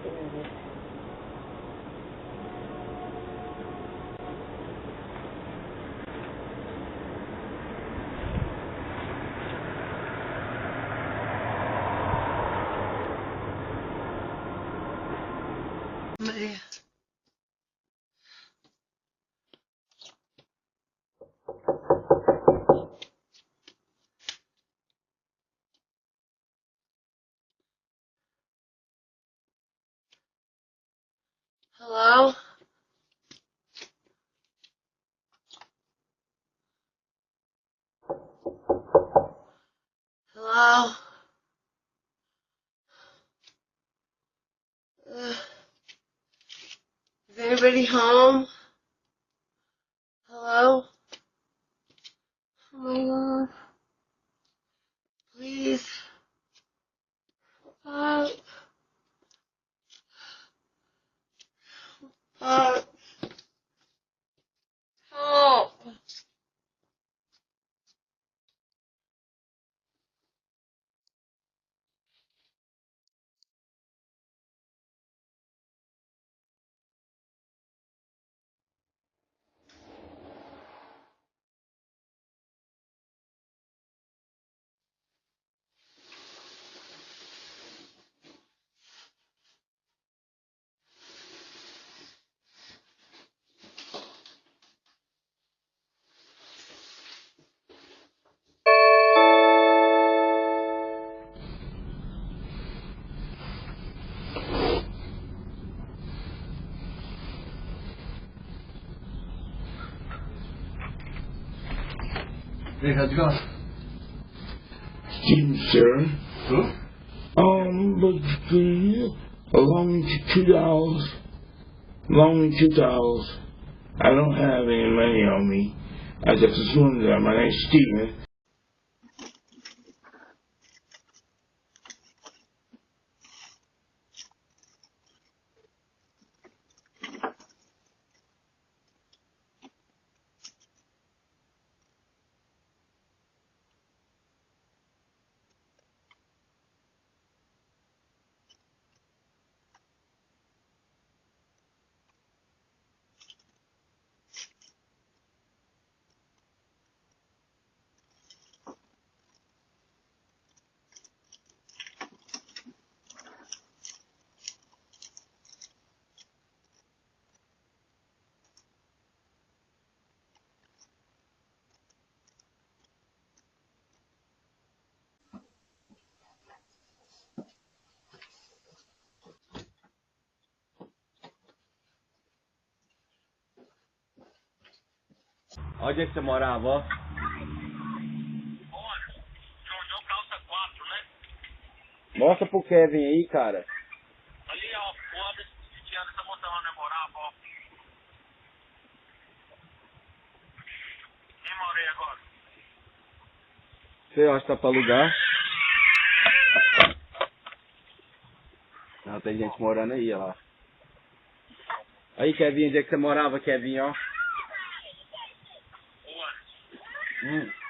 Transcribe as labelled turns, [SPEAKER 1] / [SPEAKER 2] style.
[SPEAKER 1] Man. Hello? Hello? Is anybody home? Hello? Oh my god. Please. Help. Help. Help.
[SPEAKER 2] Hey, how's it going?
[SPEAKER 3] Excuse sir.
[SPEAKER 2] Who?
[SPEAKER 3] But you allow me $2. Allow me $2. I don't have any money on me. I just assumed that my name's Steven.
[SPEAKER 2] Onde é que você morava, ó? Mostra pro Kevin aí, cara.
[SPEAKER 4] Ali, ó, o Anderson Cristiano tá mostrando onde eu morava, ó. Quem morei agora?
[SPEAKER 2] Você acha que tá pra alugar? Não, tem gente morando aí, ó lá. Aí, Kevin, onde é que você morava, Kevin, ó?
[SPEAKER 4] O Anderson.